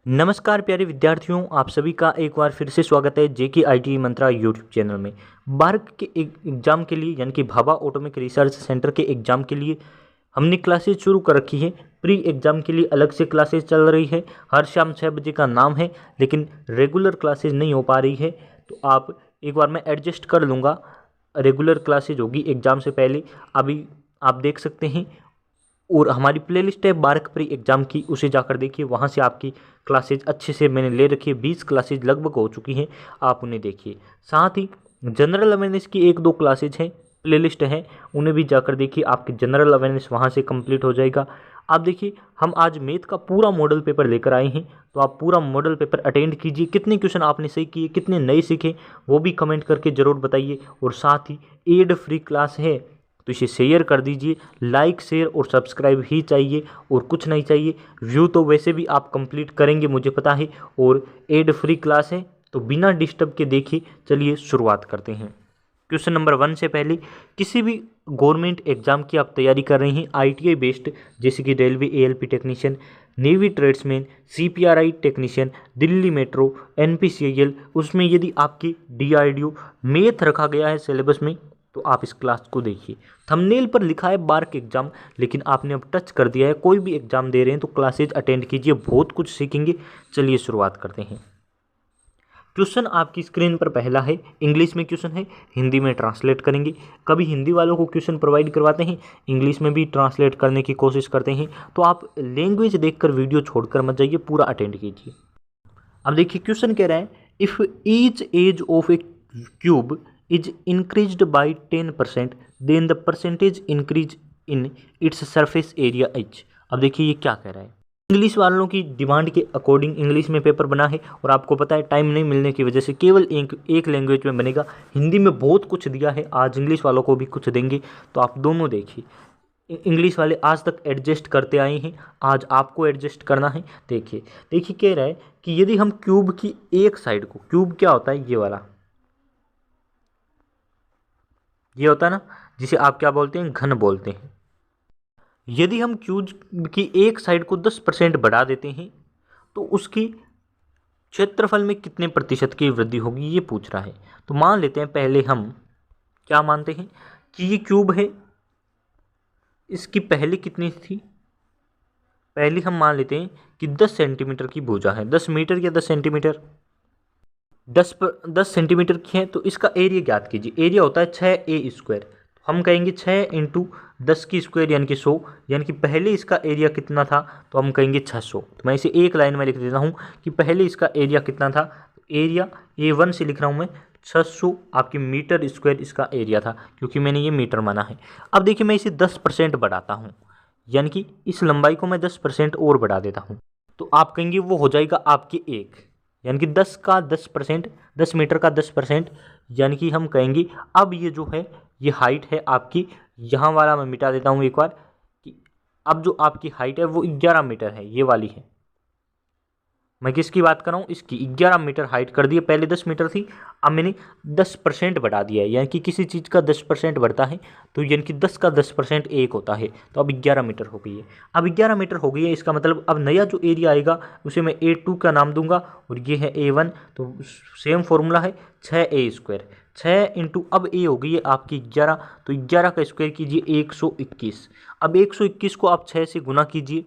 नमस्कार प्यारे विद्यार्थियों, आप सभी का एक बार फिर से स्वागत है जेके आईटी मंत्रा यूट्यूब चैनल में। बार्क के एग्ज़ाम के लिए यानी कि भाभा ऑटोमिक रिसर्च सेंटर के एग्ज़ाम के लिए हमने क्लासेज शुरू कर रखी है। प्री एग्ज़ाम के लिए अलग से क्लासेज चल रही है, हर शाम 6 बजे का नाम है, लेकिन रेगुलर क्लासेज नहीं हो पा रही है। तो आप एक बार मैं एडजस्ट कर लूँगा, रेगुलर क्लासेज होगी एग्ज़ाम से पहले। अभी आप देख सकते हैं और हमारी प्लेलिस्ट है बार्क प्री एग्ज़ाम की, उसे जाकर देखिए, वहाँ से आपकी क्लासेज अच्छे से मैंने ले रखी है। 20 क्लासेज लगभग हो चुकी हैं, आप उन्हें देखिए। साथ ही जनरल अवेयरनेस की 1-2 क्लासेज हैं, प्लेलिस्ट हैं, उन्हें भी जाकर देखिए, आपकी जनरल अवेयरनेस वहाँ से कंप्लीट हो जाएगा। आप देखिए, हम आज मैथ का पूरा मॉडल पेपर लेकर आए हैं, तो आप पूरा मॉडल पेपर अटेंड कीजिए। कितने क्वेश्चन आपने सही किए, कितने नए सीखे, वो भी कमेंट करके ज़रूर बताइए। और साथ ही एड फ्री क्लास है, तो इसे शेयर कर दीजिए। लाइक, शेयर और सब्सक्राइब ही चाहिए और कुछ नहीं चाहिए। व्यू तो वैसे भी आप कंप्लीट करेंगे, मुझे पता है, और एड फ्री क्लास है, तो बिना डिस्टर्ब के देखिए। चलिए शुरुआत करते हैं। क्वेश्चन नंबर 1 से पहले, किसी भी गवर्नमेंट एग्जाम की आप तैयारी कर रहे हैं आईटीआई बेस्ड, जैसे कि railway ALP technician, navy tradesman, CPRI technician, Delhi metro, NPCIL, उसमें यदि आपकी डीआरडीओ मैथ रखा गया है सिलेबस में, तो आप इस क्लास को देखिए। थंबनेल पर लिखा है बार्क एग्जाम, लेकिन आपने अब टच कर दिया है। कोई भी एग्जाम दे रहे हैं तो क्लासेज अटेंड कीजिए, बहुत कुछ सीखेंगे। चलिए शुरुआत करते हैं। क्वेश्चन आपकी स्क्रीन पर पहला है, इंग्लिश में क्वेश्चन है, हिंदी में ट्रांसलेट करेंगे। कभी हिंदी वालों को क्वेश्चन प्रोवाइड करवाते हैं, इंग्लिश में भी ट्रांसलेट करने की कोशिश करते हैं, तो आप लैंग्वेज देखकर वीडियो छोड़कर मत जाइए, पूरा अटेंड कीजिए। अब देखिए, क्वेश्चन कह रहा है, if each edge of a cube is increased by 10%, then the percentage increase in its surface area H. अब देखिए ये क्या कह रहा है। इंग्लिश वालों की डिमांड के अकॉर्डिंग इंग्लिश में पेपर बना है, और आपको पता है टाइम नहीं मिलने की वजह से केवल एक लैंग्वेज में बनेगा। हिंदी में बहुत कुछ दिया है, आज इंग्लिश वालों को भी कुछ देंगे, तो आप दोनों देखिए। इंग्लिश वाले आज तक एडजस्ट करते आए हैं, आज आपको एडजस्ट करना है। देखिए देखिए, कह रहा है कि यदि हम क्यूब की एक साइड को, क्यूब क्या होता है, ये वाला, ये होता है ना, जिसे आप क्या बोलते हैं, घन बोलते हैं। यदि हम क्यूब की एक साइड को 10% बढ़ा देते हैं, तो उसकी क्षेत्रफल में कितने प्रतिशत की वृद्धि होगी, ये पूछ रहा है। तो मान लेते हैं, पहले हम क्या मानते हैं कि ये क्यूब है, इसकी पहले कितनी थी, पहले हम मान लेते हैं कि 10 सेंटीमीटर की भुजा है, 10 मीटर या 10 सेंटीमीटर, 10 सेंटीमीटर की है। तो इसका एरिया ज्ञात कीजिए। एरिया होता है 6a²। हम कहेंगे 6 इंटू 10 की स्क्वायर यानी कि 100, यानी कि पहले इसका एरिया कितना था, तो हम कहेंगे 600। तो मैं इसे एक लाइन में लिख देता हूँ कि पहले इसका एरिया कितना था। तो एरिया A1 से लिख रहा हूँ मैं, 600 आपकी मीटर स्क्वायर इसका एरिया था, क्योंकि मैंने ये मीटर माना है। अब देखिए, मैं इसे 10% बढ़ाता हूँ, यानी कि इस लंबाई को मैं 10% और बढ़ा देता हूँ, तो आप कहेंगे वो हो जाएगा आपके 1, यानी कि 10 का 10%, 10 मीटर का 10%, यानी कि हम कहेंगे अब ये जो है, ये हाइट है आपकी, यहाँ वाला मैं मिटा देता हूँ एक बार, कि अब जो आपकी हाइट है वो 11 मीटर है, ये वाली है। मैं किसकी बात कर रहा हूँ, इसकी। 11 मीटर हाइट कर दिए, पहले 10 मीटर थी, अब मैंने 10% बढ़ा दिया है, यानी कि किसी चीज़ का 10% बढ़ता है, तो यानी कि 10 का 10% 1 होता है, तो अब 11 मीटर हो गई है। अब 11 मीटर हो गई है, इसका मतलब अब नया जो एरिया आएगा उसे मैं A2 का नाम दूंगा, और ये है A1। तो सेम फॉर्मूला है, 6a², 6 इंटू, अब ए हो गई है आपकी 11, तो 11 का स्क्वायर कीजिए 121। अब 121 को आप 6 से गुना कीजिए,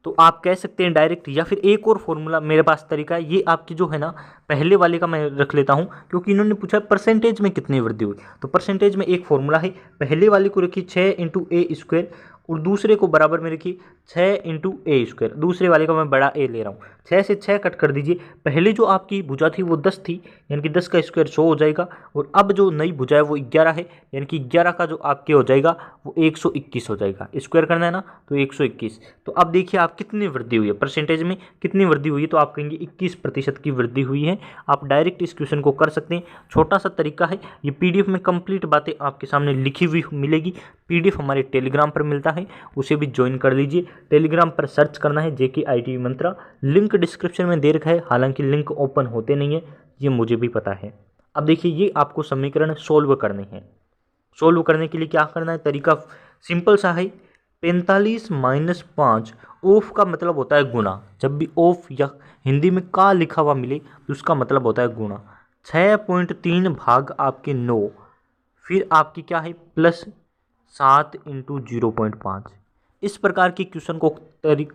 तो आप कह सकते हैं डायरेक्ट, या फिर एक और फॉर्मूला मेरे पास तरीका है। ये आपकी जो है ना, पहले वाले का मैं रख लेता हूँ, क्योंकि इन्होंने पूछा परसेंटेज में कितनी वृद्धि हुई। तो परसेंटेज में एक फॉर्मूला है, पहले वाले को रखिए 6 इंटू A², और दूसरे को बराबर में रखिए 6 इंटू A²। दूसरे वाले का मैं बड़ा ए ले रहा हूँ, 6 से 6 कट कर दीजिए। पहले जो आपकी भुजा थी वो 10 थी, यानी कि 10 का स्क्वायर 100 हो जाएगा, और अब जो नई भुजा है वो 11 है, यानी कि 11 का जो आपके हो जाएगा वो 121 हो जाएगा। स्क्वायर करना है ना, तो 121। तो अब देखिए आप कितनी वृद्धि हुई है, परसेंटेज में कितनी वृद्धि हुई है, तो आप कहेंगे 21% की वृद्धि हुई है। आप डायरेक्ट इस क्वेश्चन को कर सकते हैं, छोटा सा तरीका है। ये PDF में कंप्लीट बातें आपके सामने लिखी हुई मिलेगी। PDF हमारे टेलीग्राम पर मिलता है, उसे भी ज्वाइन कर लीजिए। टेलीग्राम पर सर्च करना है जेके आईटी मंत्रा, लिंक डिस्क्रिप्शन में दे रखा है, हालांकि लिंक ओपन होते नहीं है, ये मुझे भी पता है। अब देखिए, ये आपको समीकरण सोल्व करने हैं। सोल्व करने के लिए क्या करना है, तरीका सिंपल सा है। 45 - 5 ऑफ का मतलब होता है गुना। जब भी ऑफ या हिंदी में का लिखा हुआ मिले तो उसका मतलब होता है गुना। 6.3 भाग आपके 9, फिर आपकी क्या है प्लस 7 इंटू 0.5। इस प्रकार के क्वेश्चन को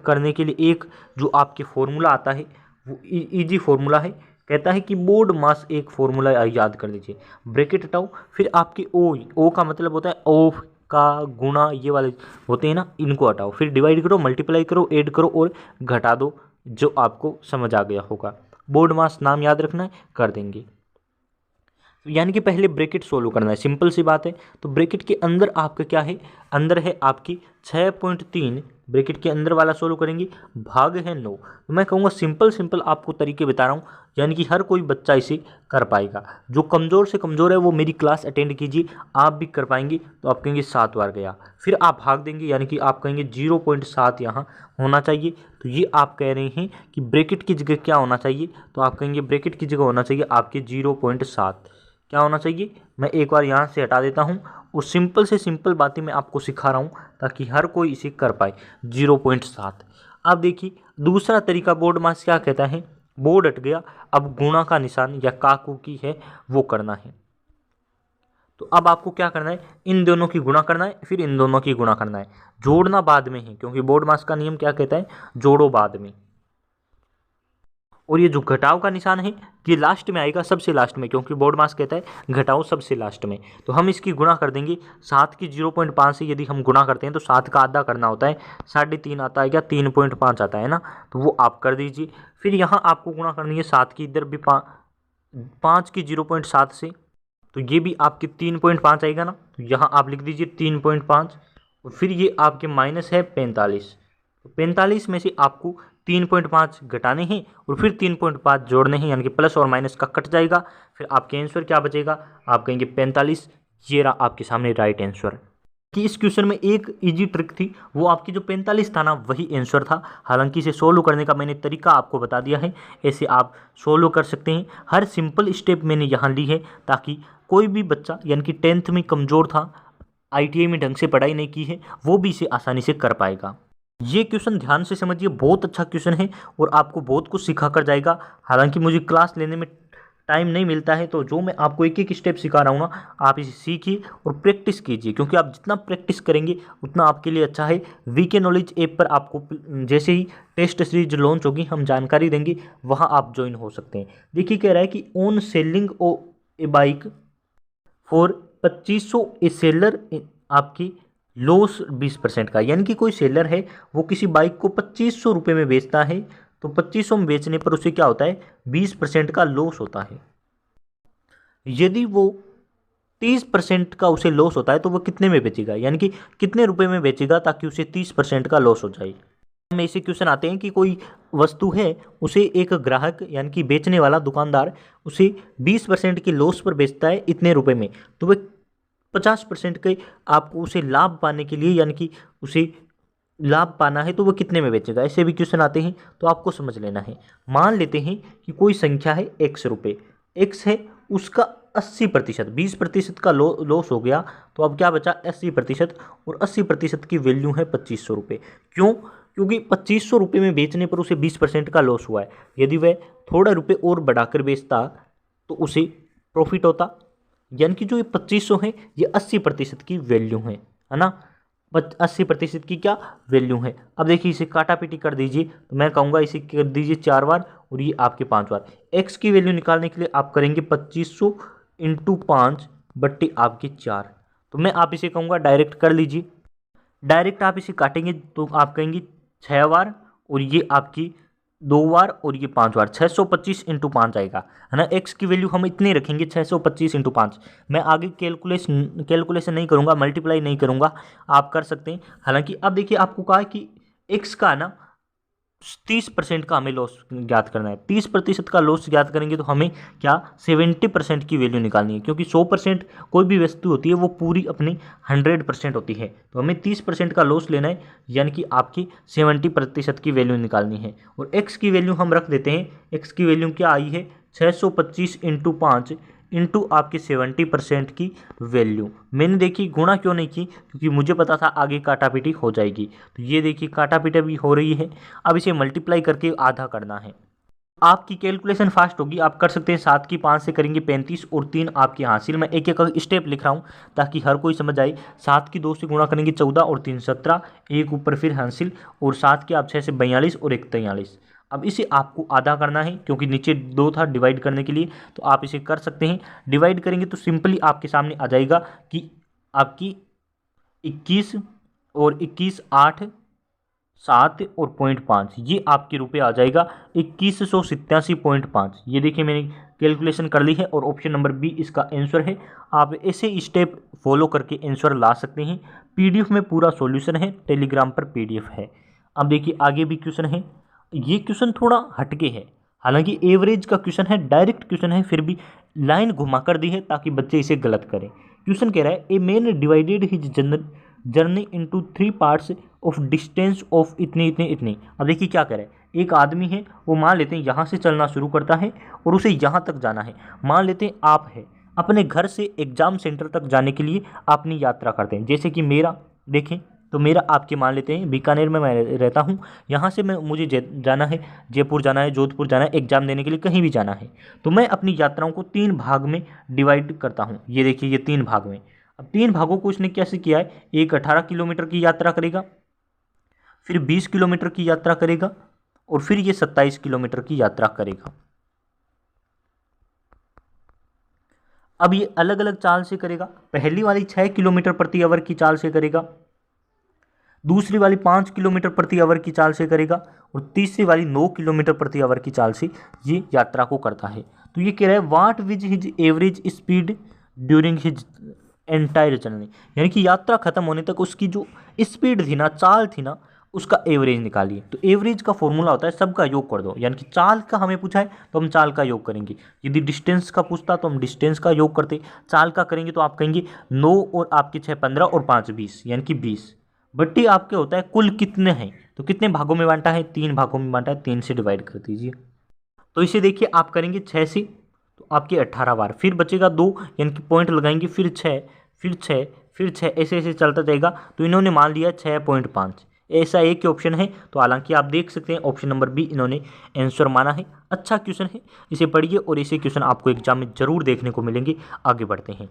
करने के लिए एक जो आपके फॉर्मूला आता है वो इजी फॉर्मूला है। कहता है कि बोर्ड मास एक फॉर्मूला याद कर लीजिए, ब्रैकेट हटाओ, फिर आपके ओ का मतलब होता है ऑफ का गुणा, ये वाले होते हैं ना, इनको हटाओ, फिर डिवाइड करो, मल्टीप्लाई करो, ऐड करो और घटा दो, जो आपको समझ आ गया होगा। बोर्ड मास नाम याद रखना है, कर देंगे। यानी कि पहले ब्रैकेट सोल्व करना है, सिंपल सी बात है। तो ब्रैकेट के अंदर आपका क्या है, अंदर है आपकी 6.3, ब्रैकेट के अंदर वाला सोल्व करेंगे, भाग है 9। तो मैं कहूँगा सिंपल आपको तरीके बता रहा हूँ, यानी कि हर कोई बच्चा इसे कर पाएगा। जो कमज़ोर से कमज़ोर है वो मेरी क्लास अटेंड कीजिए, आप भी कर पाएंगे। तो आप कहेंगे 7 बार गया, फिर आप भाग देंगे, यानी कि आप कहेंगे 0.7 यहाँ होना चाहिए। तो ये आप कह रहे हैं कि ब्रैकेट की जगह क्या होना चाहिए, तो आप कहेंगे ब्रैकेट की जगह होना चाहिए आपके 0.7। क्या होना चाहिए, मैं एक बार यहाँ से हटा देता हूँ और सिंपल से सिंपल बातें मैं आपको सिखा रहा हूँ ताकि हर कोई इसे कर पाए। 0.7। अब देखिए दूसरा तरीका, बोर्ड मास क्या कहता है, बोर्ड हट गया, अब गुणा का निशान या काकू की है वो करना है। तो अब आपको क्या करना है, इन दोनों की गुणा करना है, फिर इन दोनों की गुणा करना है, जोड़ना बाद में है, क्योंकि बोर्ड मास का नियम क्या कहता है, जोड़ो बाद में। और ये जो घटाव का निशान है ये लास्ट में आएगा, सबसे लास्ट में, क्योंकि बोर्ड मास कहता है घटाओ सबसे लास्ट में। तो हम इसकी गुणा कर देंगे 7 की 0.5 से, यदि हम गुणा करते हैं तो 7 का आधा करना होता है, 3.5 आता है, क्या 3.5 आता है ना, तो वो आप कर दीजिए। फिर यहाँ आपको गुणा करनी है 7 की, इधर भी 5 की 0.7 से, तो ये भी आपके 3.5 आएगा ना, तो यहाँ आप लिख दीजिए 3.5। और फिर ये आपके माइनस है 45, तो 45 में से आपको 3.5 घटाने हैं और फिर 3.5 जोड़ने हैं, यानी कि प्लस और माइनस का कट जाएगा, फिर आपके आंसर क्या बचेगा, आप कहेंगे 45। ये रहा आपके सामने राइट आंसर। कि इस क्वेश्चन में एक इजी ट्रिक थी, वो आपकी जो 45 था ना वही आंसर था। हालांकि इसे सोल्व करने का मैंने तरीका आपको बता दिया है, ऐसे आप सोल्व कर सकते हैं। हर सिंपल स्टेप मैंने यहाँ ली है ताकि कोई भी बच्चा यानी कि 10th में कमज़ोर था, ITI में ढंग से पढ़ाई नहीं की है, वो भी इसे आसानी से कर पाएगा। ये क्वेश्चन ध्यान से समझिए, बहुत अच्छा क्वेश्चन है और आपको बहुत कुछ सिखा कर जाएगा। हालांकि मुझे क्लास लेने में टाइम नहीं मिलता है, तो जो मैं आपको एक एक स्टेप सिखा रहा हूँ ना, आप इसे सीखिए और प्रैक्टिस कीजिए, क्योंकि आप जितना प्रैक्टिस करेंगे उतना आपके लिए अच्छा है। VK नॉलेज ऐप पर आपको जैसे ही टेस्ट सीरीज लॉन्च होगी हम जानकारी देंगे, वहाँ आप ज्वाइन हो सकते हैं। देखिए कह रहा है कि on selling A bike for 2500 A seller आपकी लॉस 20% का, यानी कि कोई सेलर है वो किसी बाइक को 2500 रुपये में बेचता है, तो 2500 में बेचने पर उसे क्या होता है, 20% का लॉस होता है। यदि वो 30% का उसे लॉस होता है तो वो कितने में बेचेगा, यानी कि कितने रुपए में बेचेगा ताकि उसे 30% का लॉस हो जाए। में ऐसे क्वेश्चन आते हैं कि कोई वस्तु है, उसे एक ग्राहक यानी कि बेचने वाला दुकानदार उसे 20% के लॉस पर बेचता है इतने रुपए में, तो वह 50% के आपको उसे लाभ पाने के लिए, यानी कि उसे लाभ पाना है तो वो कितने में बेचेगा। ऐसे भी क्वेश्चन आते हैं, तो आपको समझ लेना है। मान लेते हैं कि कोई संख्या है x रुपये, x है उसका 80%, 20% का लॉस हो गया, तो अब क्या बचा 80%, और 80% की वैल्यू है 2500 रुपये। क्यों, क्योंकि 2500 रुपये में बेचने पर उसे 20% का लॉस हुआ है। यदि वह थोड़ा रुपये और बढ़ाकर बेचता तो उसे प्रॉफिट होता, यानी कि जो ये 2500 है ये 80% की वैल्यू है ना, 80% की क्या वैल्यू है। अब देखिए इसे काटा पीटी कर दीजिए, तो मैं कहूँगा इसे कर दीजिए 4 बार और ये आपके 5 बार। एक्स की वैल्यू निकालने के लिए आप करेंगे 2500 इंटू 5 बट्टे आपके 4, तो मैं आप इसे कहूँगा डायरेक्ट कर लीजिए। डायरेक्ट आप इसे काटेंगे तो आप कहेंगे 6 बार और ये आपकी 2 बार और ये 5 बार, 625 इंटू 5 आएगा, है ना। एक्स की वैल्यू हम इतने रखेंगे 625 इंटू 5। मैं आगे कैलकुलेशन नहीं करूँगा, मल्टीप्लाई नहीं करूँगा, आप कर सकते हैं। हालांकि अब देखिए आपको कहा कि एक्स का ना 30% का हमें लॉस ज्ञात करना है। 30% का लॉस ज्ञात करेंगे तो हमें क्या 70% की वैल्यू निकालनी है, क्योंकि 100% कोई भी वस्तु होती है वो पूरी अपनी 100% होती है, तो हमें 30% का लॉस लेना है, यानी कि आपकी 70% की वैल्यू निकालनी है। और एक्स की वैल्यू हम रख देते हैं, एक्स की वैल्यू क्या आई है 625 इंटू 5, इंटू आपके 70% की वैल्यू। मैंने देखी गुणा क्यों नहीं की, क्योंकि मुझे पता था आगे काटापीटी हो जाएगी। तो ये देखिए काटापीटी भी हो रही है। अब इसे मल्टीप्लाई करके आधा करना है। आपकी कैलकुलेशन फास्ट होगी, आप कर सकते हैं। 7 की 5 से करेंगे 35 और 3 आपके हासिल। मैं एक एक स्टेप लिख रहा हूँ ताकि हर कोई समझ आए। 7 की 2 से गुणा करेंगे 14 और 3 17, एक ऊपर फिर हासिल, और 7 के आप 6 से 42 और 1 43। अब इसे आपको आधा करना है क्योंकि नीचे 2 था डिवाइड करने के लिए, तो आप इसे कर सकते हैं। डिवाइड करेंगे तो सिंपली आपके सामने आ जाएगा कि आपकी 21 और 21 8 7 और 0.5, ये आपके रुपये आ जाएगा 2187.5। ये देखिए मैंने कैलकुलेशन कर ली है और ऑप्शन नंबर बी इसका आंसर है। आप ऐसे स्टेप फॉलो करके आंसर ला सकते हैं। पीडीएफ में पूरा सॉल्यूशन है, टेलीग्राम पर पीडीएफ है। अब देखिए आगे भी क्वेश्चन है। ये क्वेश्चन थोड़ा हटके है, हालांकि एवरेज का क्वेश्चन है, डायरेक्ट क्वेश्चन है, फिर भी लाइन घुमा कर दी है ताकि बच्चे इसे गलत करें। क्वेश्चन कह रहा है a man divided his journey into 3 parts of distance of इतनी इतनी इतनी। अब देखिए क्या कह रहा है, एक आदमी है, वो मान लेते हैं यहाँ से चलना शुरू करता है और उसे यहाँ तक जाना है। मान लेते हैं आप है, अपने घर से एग्जाम सेंटर तक जाने के लिए अपनी यात्रा करते हैं। जैसे कि मेरा देखें तो मेरा आपके मान लेते हैं बीकानेर में मैं रहता हूँ, यहाँ से मुझे जाना है, जयपुर जाना है, जोधपुर जाना है, एग्जाम देने के लिए कहीं भी जाना है। तो मैं अपनी यात्राओं को 3 भाग में डिवाइड करता हूँ। ये देखिए ये 3 भाग में। अब 3 भागों को इसने कैसे किया है, एक 18 किलोमीटर की यात्रा करेगा, फिर 20 किलोमीटर की यात्रा करेगा और फिर ये 27 किलोमीटर की यात्रा करेगा। अब ये अलग अलग चाल से करेगा। पहली वाली 6 किलोमीटर प्रति आवर की चाल से करेगा, दूसरी वाली 5 किलोमीटर प्रति आवर की चाल से करेगा और तीसरी वाली 9 किलोमीटर प्रति आवर की चाल से ये यात्रा को करता है। तो ये कह रहा है what was his average speed during his entire journey, यानी कि यात्रा खत्म होने तक उसकी जो स्पीड थी ना, चाल थी ना, उसका एवरेज निकालिए। तो एवरेज का फॉर्मूला होता है सबका योग कर दो, यानी कि चाल का हमें पूछा है तो हम चाल का योग करेंगे। यदि डिस्टेंस का पूछता तो हम डिस्टेंस का योग करते। चाल का करेंगे तो आप कहेंगे 9 और आपके 6 15 और 5 20, यानी कि 20। बट्टी आपके होता है कुल कितने हैं, तो कितने भागों में बांटा है, 3 भागों में बांटा है, 3 से डिवाइड कर दीजिए। तो इसे देखिए आप करेंगे 6 से तो आपके 18 बार, फिर बचेगा 2, यानी कि पॉइंट लगाएंगे, फिर 6 फिर 6 फिर 6, ऐसे ऐसे चलता जाएगा। तो इन्होंने मान लिया 6.5, ऐसा एक ही ऑप्शन है। तो हालांकि आप देख सकते हैं ऑप्शन नंबर बी इन्होंने आंसर माना है। अच्छा क्वेश्चन है, इसे पढ़िए और ऐसे क्वेश्चन आपको एग्जाम में जरूर देखने को मिलेंगे। आगे बढ़ते हैं।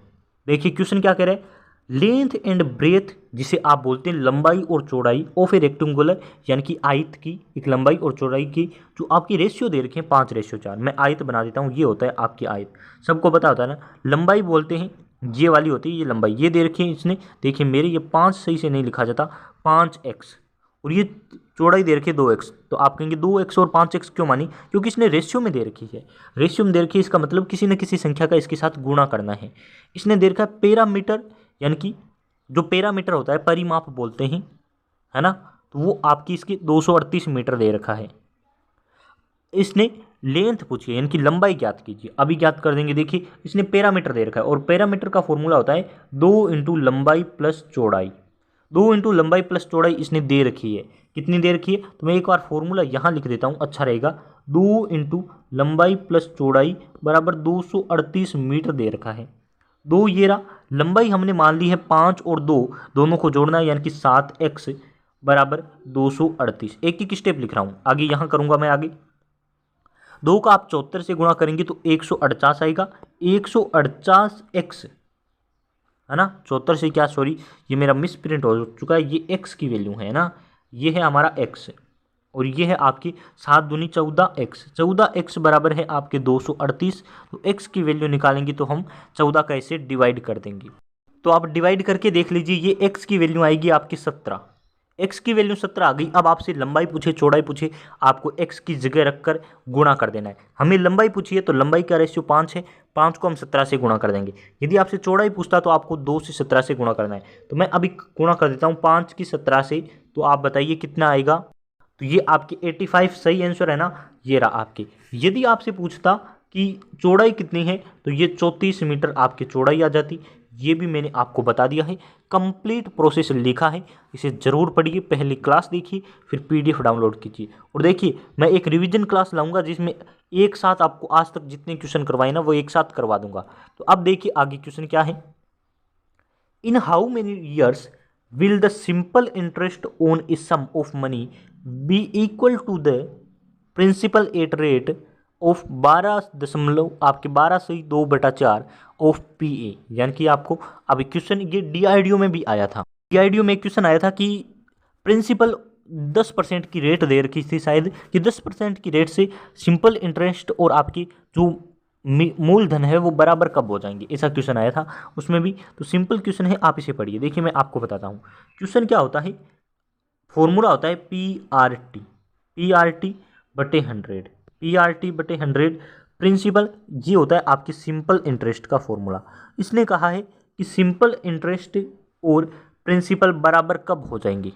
देखिए क्वेश्चन क्या कह रहा है, लेंथ एंड ब्रेथ, जिसे आप बोलते हैं लंबाई और चौड़ाई ऑफ ए रेक्टेंगुलर, यानी कि आयत की एक लंबाई और चौड़ाई की जो आपकी रेशियो दे रखे हैं 5:4। मैं आयत बना देता हूँ, ये होता है आपकी आयत, सबको पता होता है ना। लंबाई बोलते हैं ये वाली होती है, ये लंबाई ये दे रखी है इसने। देखिए मेरे ये 5 सही से नहीं लिखा जाता, 5x, और ये चौड़ाई दे रखी है 2x। तो आप कहेंगे 2x और 5x क्यों मानी, क्योंकि इसने रेशियो में दे रखी है। रेशियो में दे रखी है इसका मतलब किसी न किसी संख्या का इसके साथ गुणा करना है। इसने दे रखा है पैरामीटर, यानी कि जो पैरामीटर होता है परिमाप बोलते हैं, है ना, तो वो आपकी इसकी 238 मीटर दे रखा है। इसने लेंथ पूछी है, यानी कि लंबाई ज्ञात कीजिए। अभी ज्ञात कर देंगे। देखिए इसने पैरामीटर दे रखा है और पैरामीटर का फॉर्मूला होता है 2 इंटू लंबाई प्लस चौड़ाई। 2 इंटू लंबाई प्लस चौड़ाई इसने दे रखी है। कितनी दे रखी है, तो मैं एक बार फॉर्मूला यहाँ लिख देता हूँ, अच्छा रहेगा। 2 इंटू लंबाई प्लस चौड़ाई बराबर 238 मीटर दे रखा है। 2 ये रहा, लंबाई हमने मान ली है 5 और 2 दोनों को जोड़ना है, यानी कि 7x बराबर 238। एक एक स्टेप लिख रहा हूँ, आगे यहाँ करूँगा मैं। आगे 2 का आप 74 से गुणा करेंगे तो 148 आएगा, 148x, है ना। 74 से क्या, सॉरी ये मेरा मिस प्रिंट हो चुका है, ये x की वैल्यू है ना, ये है हमारा x और ये है आपकी 7 दूनी 14x। 14x बराबर है आपके 238। तो x की वैल्यू निकालेंगे तो हम 14 का ऐसे डिवाइड कर देंगे। तो आप डिवाइड करके देख लीजिए, ये x की वैल्यू आएगी आपकी 17। x की वैल्यू 17 आ गई। अब आपसे लंबाई पूछे चौड़ाई पूछे, आपको x की जगह रखकर गुणा कर देना है। हमें लंबाई पूछी है तो लंबाई का रेशियो 5 है, 5 को हम 17 से गुणा कर देंगे। यदि आपसे चौड़ाई पूछता तो आपको 2 से 17 से गुणा करना है। तो मैं अभी गुणा कर देता हूँ 5 की 17 से, तो आप बताइए कितना आएगा। तो ये आपके 85 सही आंसर है ना, ये रहा आपके। यदि आपसे पूछता कि चौड़ाई कितनी है तो ये 34 मीटर आपकी चौड़ाई आ जाती। ये भी मैंने आपको बता दिया है, कंप्लीट प्रोसेस लिखा है, इसे ज़रूर पढ़िए, पहले क्लास देखिए, फिर पीडीएफ डाउनलोड कीजिए। और देखिए मैं एक रिवीजन क्लास लाऊंगा जिसमें एक साथ आपको आज तक जितने क्वेश्चन करवाए ना वो एक साथ करवा दूंगा। तो अब देखिए आगे क्वेश्चन क्या है। In how many years will the simple interest on a sum of money be equal to the principal at rate of 12.2/4 of P A. यानी कि आपको अब क्वेश्चन ये डीआईडीओ में भी आया था, डीआईडीओ में क्वेश्चन आया था कि प्रिंसिपल 10% की रेट दे रखी थी शायद, कि 10% की रेट से सिंपल इंटरेस्ट और आपकी जो मूलधन है वो बराबर कब हो जाएंगे, ऐसा क्वेश्चन आया था उसमें भी। तो सिंपल क्वेश्चन है, आप इसे पढ़िए। देखिए मैं आपको बताता हूँ क्वेश्चन क्या होता है। फॉर्मूला होता है पी आर टी बटे 100, पी आर टी बटे 100 प्रिंसिपल, ये होता है आपकी सिंपल इंटरेस्ट का फॉर्मूला। इसने कहा है कि सिंपल इंटरेस्ट और प्रिंसिपल बराबर कब हो जाएंगे,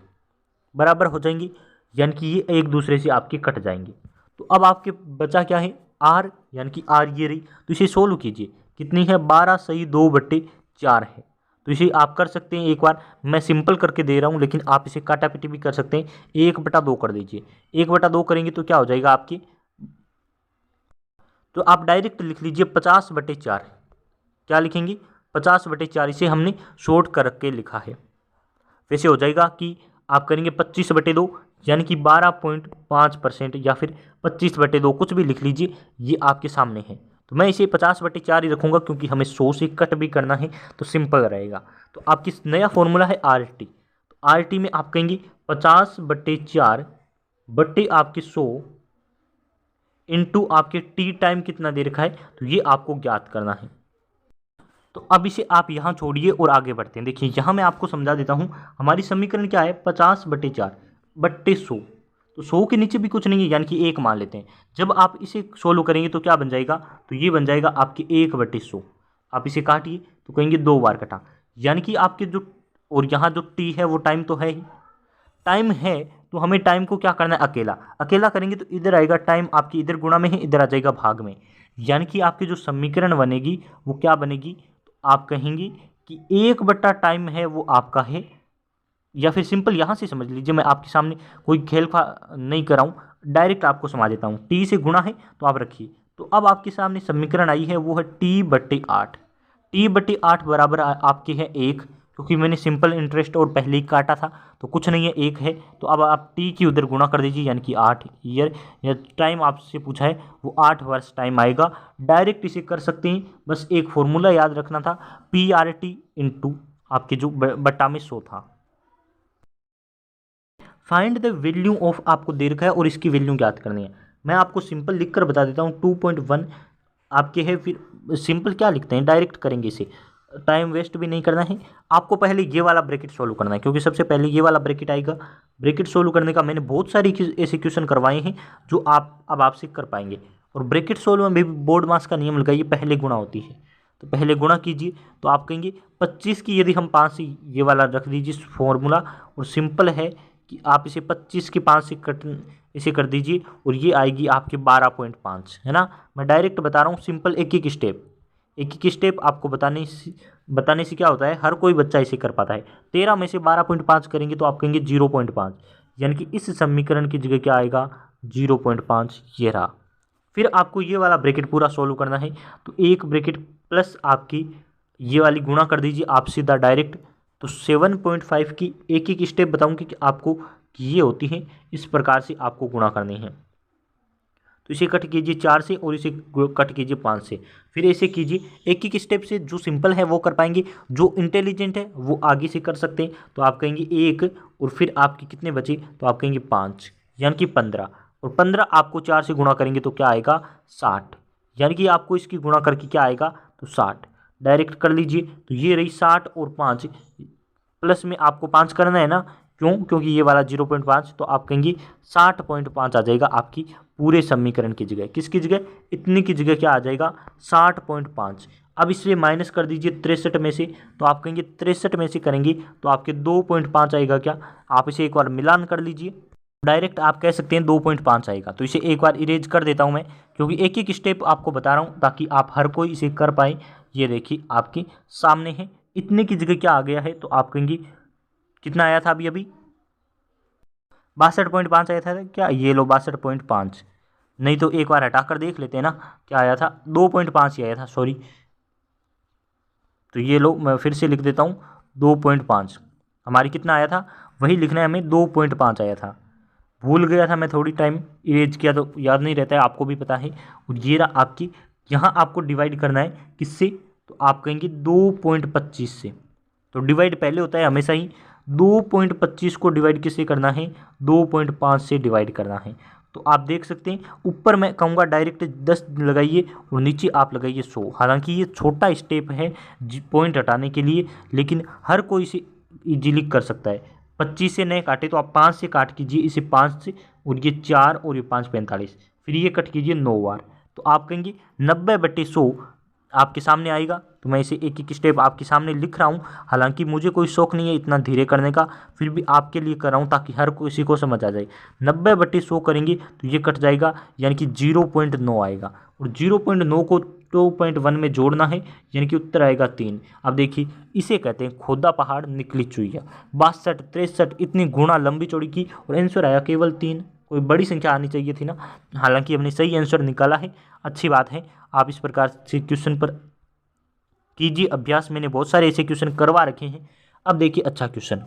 बराबर हो जाएंगी, यानी कि ये एक दूसरे से आपके कट जाएंगे। तो अब आपके बचा क्या है, आर, यानी कि आर ये रही। तो इसे सोल्व कीजिए, कितनी है 12/2/4 है। तो इसे आप कर सकते हैं, एक बार मैं सिंपल करके दे रहा हूँ लेकिन आप इसे काटापीटी भी कर सकते हैं। 1/2 कर दीजिए, 1/2 करेंगे तो क्या हो जाएगा आपकी, तो आप डायरेक्ट लिख लीजिए 50/4। क्या लिखेंगे 50/4, इसे हमने शॉर्ट करके लिखा है। वैसे हो जाएगा कि आप करेंगे 25/2 यानी कि 12.5% या फिर 25/2, कुछ भी लिख लीजिए, ये आपके सामने है। तो मैं इसे 50/4 ही रखूँगा क्योंकि हमें 100 से कट भी करना है तो सिंपल रहेगा। तो आपकी नया फॉर्मूला है आर टी। तो आर टी में आप कहेंगे 50/4 बट्टे आपके 100 इंटू आपके टी टाइम कितना दे रखा है, तो ये आपको ज्ञात करना है। तो अब इसे आप यहाँ छोड़िए और आगे बढ़ते हैं। देखिए यहाँ मैं आपको समझा देता हूँ, हमारी समीकरण क्या है 50/4 बट्टे 100। तो 100 के नीचे भी कुछ नहीं है यानी कि 1 मान लेते हैं। जब आप इसे सोल्व करेंगे तो क्या बन जाएगा, तो ये बन जाएगा आपके 1/100। आप इसे काटिए तो कहेंगे 2 बार कटा, यानी कि आपके जो, और यहाँ जो टी है वो टाइम तो है ही, टाइम है तो हमें टाइम को क्या करना है, अकेला अकेला करेंगे तो इधर आएगा टाइम, आपकी इधर गुणा में है, इधर आ जाएगा भाग में। यानी कि आपकी जो समीकरण बनेगी वो क्या बनेगी, तो आप कहेंगे कि 1 टाइम है वो आपका है, या फिर सिंपल यहाँ से समझ लीजिए, मैं आपके सामने कोई खेल नहीं कराऊँ, डायरेक्ट आपको समझा देता हूँ। टी से गुणा है तो आप रखिए। तो अब आपके सामने समीकरण आई है वो है टी/8। टी/8 बराबर आपके है 1, क्योंकि मैंने सिंपल इंटरेस्ट और पहले ही काटा था तो कुछ नहीं है, 1 है। तो अब आप टी की उधर गुणा कर दीजिए, यानी कि 8 ईयर या टाइम आपसे पूछा है वो 8 वर्ष टाइम आएगा। डायरेक्ट इसे कर सकते हैं, बस एक फॉर्मूला याद रखना था, पी/टी इंटू आपके जो बट्टा में 100 था। फाइंड द वैल्यू ऑफ आपको दे रखा है और इसकी वैल्यू ज्ञात करनी है। मैं आपको सिंपल लिख कर बता देता हूँ, 2.1 आपके है। फिर सिंपल क्या लिखते हैं, डायरेक्ट करेंगे इसे, टाइम वेस्ट भी नहीं करना है। आपको पहले ये वाला ब्रैकेट सोल्व करना है, क्योंकि सबसे पहले ये वाला ब्रैकेट आएगा। ब्रैकेट सोल्व करने का मैंने बहुत सारी ऐसे क्वेश्चन करवाए हैं जो आप अब आपसे कर पाएंगे। और ब्रैकेट सोल्व में भी बोर्ड मास का नियम लगाइए, पहले गुणा होती है, तो पहले गुणा कीजिए। तो आप कहेंगे 25 की यदि हम 5 से, ये वाला रख दीजिए फॉर्मूला, और सिंपल है कि आप इसे 25 के 5 से कट इसे कर दीजिए और ये आएगी आपके 12.5, है ना। मैं डायरेक्ट बता रहा हूँ, सिंपल एक एक स्टेप आपको बताने से क्या होता है, हर कोई बच्चा इसे कर पाता है। 13 में से 12.5 करेंगे तो आप कहेंगे 0.5, यानी कि इस समीकरण की जगह क्या आएगा 0.5, ये रहा। फिर आपको ये वाला ब्रैकेट पूरा सोल्व करना है, तो एक ब्रैकेट प्लस आपकी ये वाली गुणा कर दीजिए आप सीधा डायरेक्ट। तो 7.5 की एक स्टेप बताऊंगी कि आपको कि ये होती है, इस प्रकार से आपको गुणा करनी है। तो इसे कट कीजिए 4 से और इसे कट कीजिए 5 से, फिर ऐसे कीजिए। एक स्टेप से जो सिंपल है वो कर पाएंगे, जो इंटेलिजेंट है वो आगे से कर सकते हैं। तो आप कहेंगे 1 और फिर आपके कितने बचे, तो आप कहेंगे 5, यानी कि 15, और 15 आपको 4 से गुणा करेंगे तो क्या आएगा 60, यानी कि आपको इसकी गुणा करके क्या आएगा तो 60, डायरेक्ट कर लीजिए। तो ये रही 60 और 5, प्लस में आपको 5 करना है ना, क्यों, क्योंकि ये वाला 0.5, तो आप कहेंगे 60.5 आ जाएगा आपकी पूरे समीकरण की जगह। किसकी जगह, इतनी की जगह क्या आ जाएगा 60.5। अब इसलिए माइनस कर दीजिए 63 में से, तो आप कहेंगे 63 में से करेंगे तो आपके 2.5 आएगा। क्या, आप इसे एक बार मिलान कर लीजिए, डायरेक्ट आप कह सकते हैं 2.5 आएगा। तो इसे एक बार इरेज कर देता हूं मैं, क्योंकि एक स्टेप आपको बता रहा हूं ताकि आप हर कोई इसे कर पाए। ये देखिए आपके सामने है इतने की जगह क्या आ गया है, तो आप कहेंगे कितना आया था अभी 62.5 आया था क्या, ये लो 62.5, नहीं तो एक बार हटाकर देख लेते हैं ना, क्या आया था 2.5 ही आया था, सॉरी। तो ये लो मैं फिर से लिख देता हूँ 2.5, हमारी कितना आया था वही लिखना है हमें, 2.5 आया था। भूल गया था मैं, थोड़ी टाइम इरेज किया तो याद नहीं रहता है, आपको भी पता है। और ये रहा आपकी, यहाँ आपको डिवाइड करना है किससे, तो आप कहेंगे 2.25 से। तो डिवाइड पहले होता है हमेशा ही, 2.25 को डिवाइड किससे करना है, 2.5 से डिवाइड करना है। तो आप देख सकते हैं ऊपर मैं कहूँगा डायरेक्ट 10 लगाइए और नीचे आप लगाइए 100। हालांकि ये छोटा स्टेप है पॉइंट हटाने के लिए, लेकिन हर कोई इसे इजीली कर सकता है। 25 से नए काटे तो आप 5 से काट कीजिए इसे, 5 से, और ये 4 और ये 5 45, फिर ये कट कीजिए 9 बार। तो आप कहेंगे 90/100 आपके सामने आएगा। तो मैं इसे एक एक स्टेप आपके सामने लिख रहा हूँ, हालांकि मुझे कोई शौक नहीं है इतना धीरे करने का, फिर भी आपके लिए कर रहा हूँ ताकि हर किसी को समझ आ जाए। 90/100 करेंगे तो ये कट जाएगा, यानी कि 0.9 आएगा, और 0.9 को 2.1 में जोड़ना है, यानी कि उत्तर आएगा 3। अब देखिए इसे कहते हैं खोदा पहाड़ निकली चुईया। 62, 63 इतनी गुणा लंबी चौड़ी की, और आंसर आया केवल 3। कोई बड़ी संख्या आनी चाहिए थी ना, हालांकि हमने सही आंसर निकाला है, अच्छी बात है। आप इस प्रकार से क्वेश्चन पर कीजिए अभ्यास, मैंने बहुत सारे ऐसे क्वेश्चन करवा रखे हैं। अब देखिए अच्छा क्वेश्चन,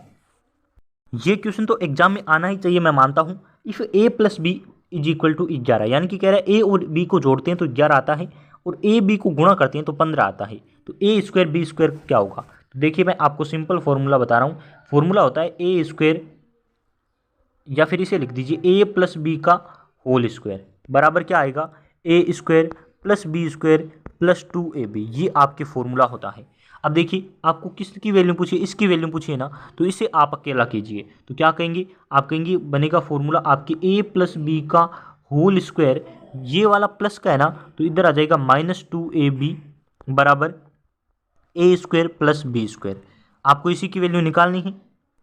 ये क्वेश्चन तो एग्जाम में आना ही चाहिए, मैं मानता हूँ। इफ a + b = 11, यानी कि कह रहा है a और b को जोड़ते हैं तो 11 आता है, और a b को गुणा करते हैं तो 15 आता है, तो a² b² क्या होगा। तो देखिए मैं आपको सिंपल फॉर्मूला बता रहा हूँ। फॉर्मूला होता है a², या फिर इसे लिख दीजिए a + b का होल स्क्वायर बराबर क्या आएगा, a² + b² + 2ab, ये आपके फॉर्मूला होता है। अब देखिए आपको किसकी वैल्यू पूछी, इसकी वैल्यू पूछी है ना, तो इसे आप अकेला कीजिए। तो क्या कहेंगे, आप कहेंगे बनेगा फॉर्मूला आपकी a + b का होल स्क्वायर, ये वाला प्लस का है ना, तो इधर आ जाएगा -2ab बराबर a² + b²। आपको इसी की वैल्यू निकालनी है।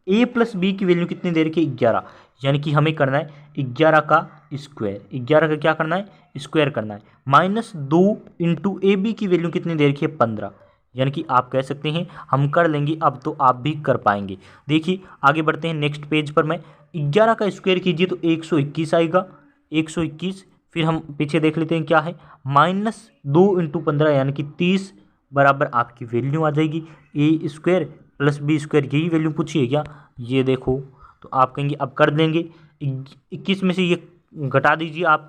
a + b की वैल्यू कितनी दे रखी है, 11, यानी कि हमें करना है 11 का स्क्वायर, 11 का क्या करना है, स्क्वायर करना है। -2 × ab की वैल्यू कितनी दे रखी है, 15, यानी कि आप कह सकते हैं हम कर लेंगे, अब तो आप भी कर पाएंगे। देखिए आगे बढ़ते हैं नेक्स्ट पेज पर। मैं 11 का स्क्वायर कीजिए तो 121 आएगा, 121। फिर हम पीछे देख लेते हैं क्या है, -2 × 15 यानी कि 30 बराबर आपकी वैल्यू आ जाएगी a² + b²। यही वैल्यू पूछी है क्या, ये देखो। तो आप कहेंगे अब कर देंगे, 21 में से ये घटा दीजिए आप,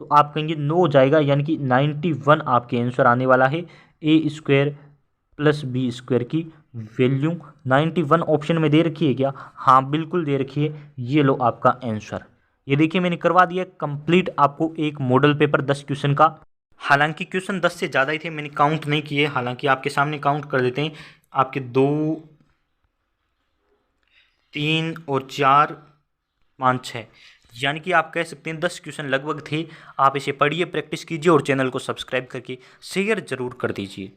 तो आप कहेंगे 9 हो जाएगा, यानी कि 91 आपके आंसर आने वाला है। a² + b² की वैल्यू 91 ऑप्शन में दे रखी है क्या, हाँ बिल्कुल दे रखी है। ये लो आपका आंसर। ये देखिए मैंने करवा दिया कंप्लीट आपको एक मॉडल पेपर 10 क्वेश्चन का। हालांकि क्वेश्चन 10 से ज़्यादा ही थे, मैंने काउंट नहीं किए, हालांकि आपके सामने काउंट कर देते हैं। आपके 2, 3 और 4, 5, 6, यानी कि आप कह सकते हैं 10 क्वेश्चन लगभग थे। आप इसे पढ़िए, प्रैक्टिस कीजिए और चैनल को सब्सक्राइब करके शेयर जरूर कर दीजिए।